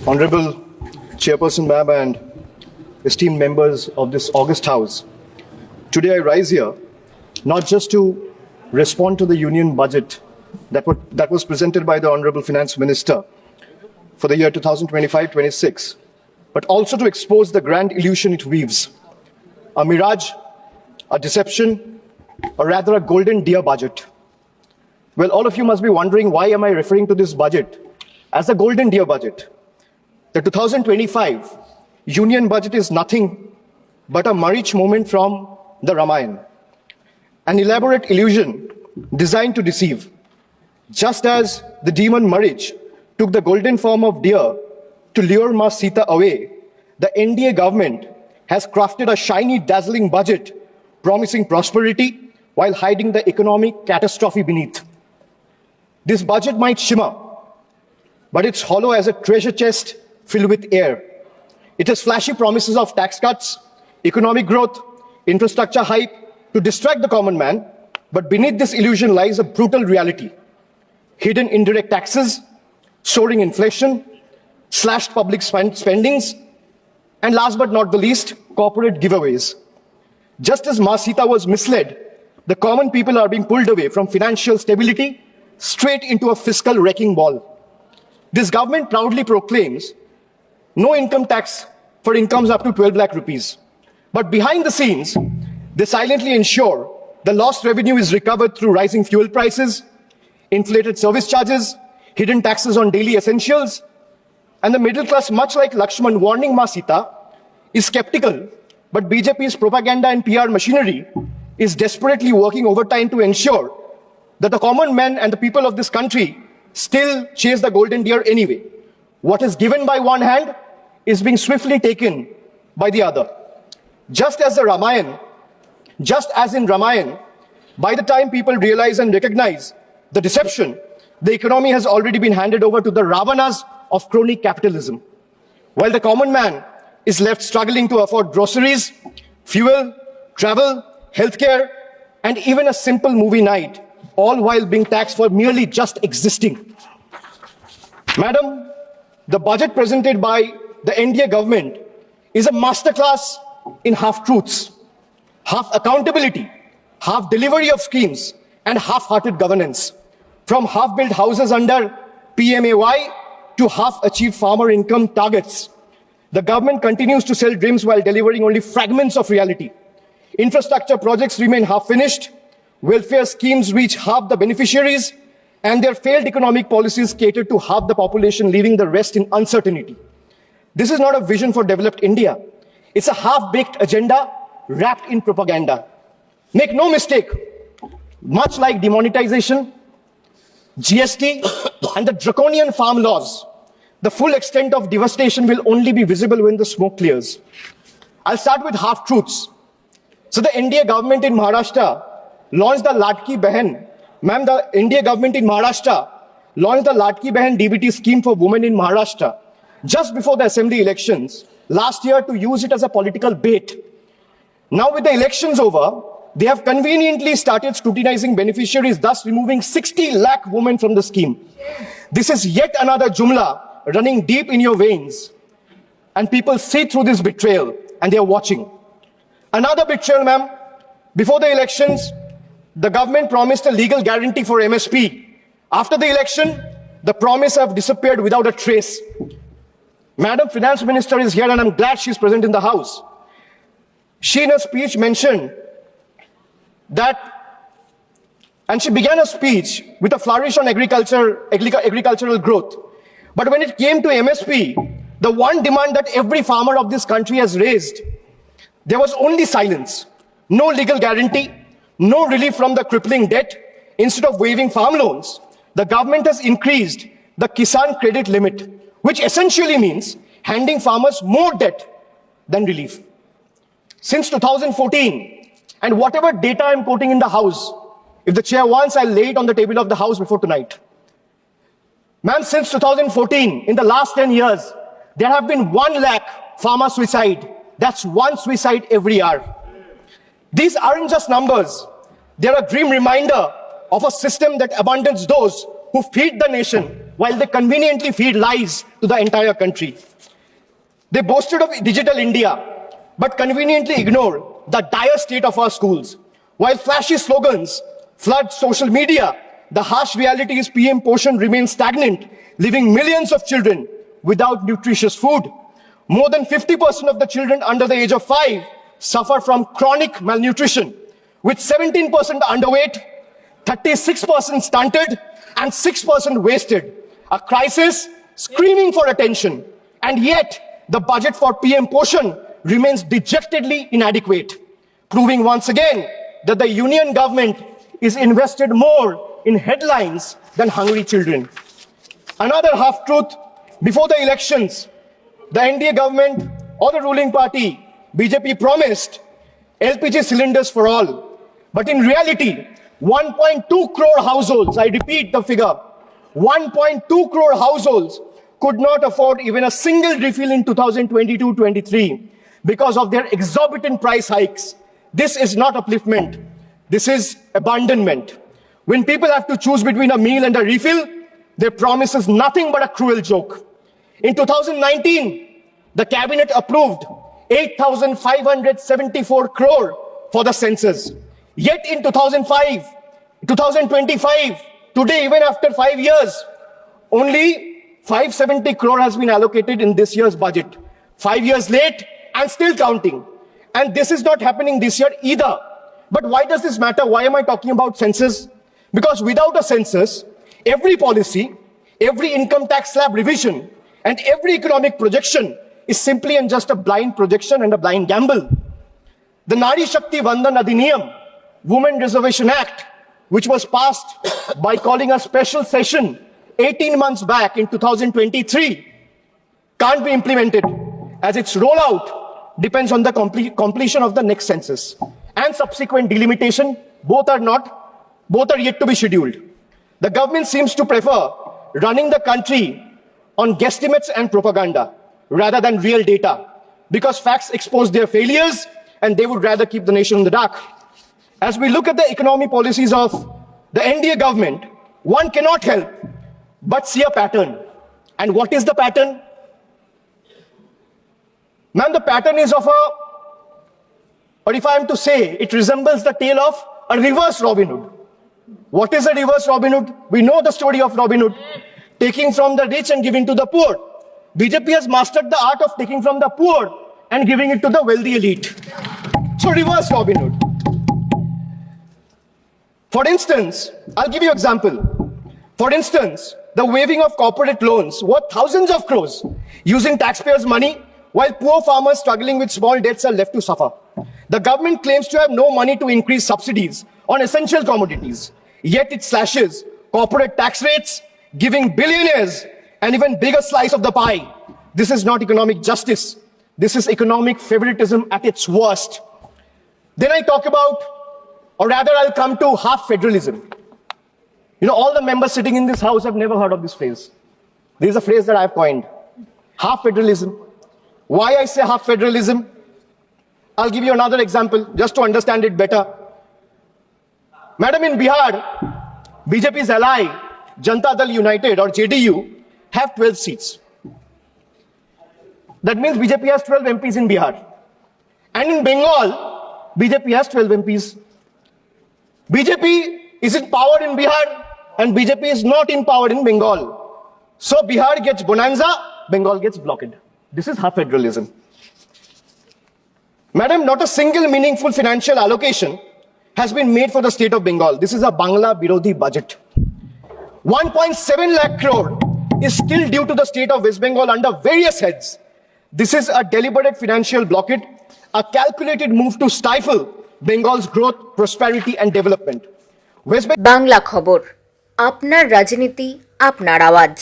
Honorable Chairperson Ma'am and esteemed members of this august House, today I rise here not just to respond to the Union budget that was presented by the Honorable Finance Minister for the year 2025-26, but also to expose the grand illusion it weaves, a mirage, a deception, or rather a golden deer budget. Well, all of you must be wondering, why am I referring to this budget as the golden deer budget? The 2025 Union budget is nothing but a Marich moment from the Ramayana, an elaborate illusion designed to deceive. Just as the demon Marich took the golden form of deer to lure Ma Sita away, the NDA government has crafted a shiny, dazzling budget promising prosperity while hiding the economic catastrophe beneath. This budget might shimmer, but it's hollow as a treasure chest filled with air. It has flashy promises of tax cuts, economic growth, infrastructure hype to distract the common man, but beneath this illusion lies a brutal reality. Hidden indirect taxes, soaring inflation, slashed public spendings, and last but not the least, corporate giveaways. Just as Ma Sita was misled, the common people are being pulled away from financial stability straight into a fiscal wrecking ball. This government proudly proclaims no income tax for incomes up to 12 lakh rupees. But behind the scenes, they silently ensure the lost revenue is recovered through rising fuel prices, inflated service charges, hidden taxes on daily essentials, and the middle class, much like Lakshman warning Ma Sita, is skeptical, but BJP's propaganda and PR machinery is desperately working overtime to ensure that the common man and the people of this country still chase the golden deer anyway. What is given by one hand is being swiftly taken by the other. Just as in Ramayana, by the time people realize and recognize the deception, the economy has already been handed over to the Ravanas of crony capitalism, while the common man is left struggling to afford groceries, fuel, travel, healthcare, and even a simple movie night, all while being taxed for merely just existing. Madam, the budget presented by the NDA government is a masterclass in half-truths, half accountability, half delivery of schemes, and half-hearted governance. From half-built houses under PMAY to half-achieved farmer income targets, the government continues to sell dreams while delivering only fragments of reality. Infrastructure projects remain half-finished, welfare schemes reach half the beneficiaries, and their failed economic policies cater to half the population, leaving the rest in uncertainty. This is not a vision for developed India. It's a half-baked agenda wrapped in propaganda. Make no mistake, much like demonetization, GST, and the draconian farm laws, the full extent of devastation will only be visible when the smoke clears. I'll start with half-truths. So the NDA government in Maharashtra launched the Ladki Behan. Ma'am, the NDA government in Maharashtra launched the Ladki Behan DBT scheme for women in Maharashtra just before the assembly elections last year to use it as a political bait. Now with the elections over, they have conveniently started scrutinizing beneficiaries, thus removing 60 lakh women from the scheme. This is yet another Jumla running deep in your veins. And people see through this betrayal and they are watching. Another betrayal, ma'am. Before the elections, the government promised a legal guarantee for MSP. After the election, the promise have disappeared without a trace. Madam Finance Minister is here and I'm glad she's present in the House. She in her speech mentioned that, and she began her speech with a flourish on agricultural growth. But when it came to MSP, the one demand that every farmer of this country has raised, there was only silence. No legal guarantee, no relief from the crippling debt. Instead of waiving farm loans, the government has increased the Kisan credit limit, which essentially means handing farmers more debt than relief. Since 2014, and whatever data I'm quoting in the House, if the chair wants, I'll lay it on the table of the House before tonight. Ma'am, since 2014, in the last 10 years, there have been 1 lakh farmer suicide. That's one suicide every hour. These aren't just numbers. They're a grim reminder of a system that abandons those who feed the nation while they conveniently feed lies to the entire country. They boasted of digital India, but conveniently ignore the dire state of our schools. While flashy slogans flood social media, the harsh reality is PM Poshan remains stagnant, leaving millions of children without nutritious food. More than 50% of the children under the age of 5 suffer from chronic malnutrition, with 17% underweight, 36% stunted, and 6% wasted. A crisis screaming for attention. And yet, the budget for PM Poshan remains dejectedly inadequate, proving once again that the union government is invested more in headlines than hungry children. Another half-truth: before the elections, the NDA government or the ruling party, BJP, promised LPG cylinders for all. But in reality, 1.2 crore households, I repeat the figure, 1.2 crore households could not afford even a single refill in 2022-23 because of their exorbitant price hikes. This is not upliftment. This is abandonment. When people have to choose between a meal and a refill, their promise is nothing but a cruel joke. In 2019, the cabinet approved 8,574 crore for the census. Yet in 2025, today, even after 5 years, only 570 crore has been allocated in this year's budget. 5 years late and still counting. And this is not happening this year either. But why does this matter? Why am I talking about census? Because without a census, every policy, every income tax slab revision, and every economic projection is simply and just a blind projection and a blind gamble. The Nari Shakti Vandan Adhiniyam, Women Reservation Act, which was passed by calling a special session 18 months back in 2023, can't be implemented as its rollout depends on the completion of the next census and subsequent delimitation. Both are yet to be scheduled. The government seems to prefer running the country on guesstimates and propaganda rather than real data, because facts expose their failures and they would rather keep the nation in the dark. As we look at the economic policies of the NDA government, one cannot help but see a pattern. And what is the pattern? Ma'am, the pattern is of a, or if I am to say, it resembles the tale of a reverse Robin Hood. What is a reverse Robin Hood? We know the story of Robin Hood, taking from the rich and giving to the poor. BJP has mastered the art of taking from the poor and giving it to the wealthy elite. So reverse Robin Hood. For instance, I'll give you an example. For instance, the waiving of corporate loans worth thousands of crores using taxpayers' money, while poor farmers struggling with small debts are left to suffer. The government claims to have no money to increase subsidies on essential commodities, yet it slashes corporate tax rates, giving billionaires an even bigger slice of the pie. This is not economic justice. This is economic favoritism at its worst. Then I talk about, or rather I'll come to half federalism. You know, all the members sitting in this house have never heard of this phrase. This is a phrase that I've coined. Half federalism. Why I say half federalism? I'll give you another example just to understand it better. Madam, in Bihar, BJP's ally, Janata Dal United or JDU, have 12 seats. That means BJP has 12 MPs in Bihar. And in Bengal, BJP has 12 MPs. BJP is in power in Bihar and BJP is not in power in Bengal. So Bihar gets bonanza, Bengal gets blockade. This is half federalism. Madam, not a single meaningful financial allocation has been made for the state of Bengal. This is a Bangla Birodhi budget. 1.7 lakh crore is still due to the state of West Bengal under various heads. This is a deliberate financial blockade, a calculated move to stifle Bengal's growth, prosperity and development. Bangla খবর, আপনার রাজনীতি, আপনার আওয়াজ।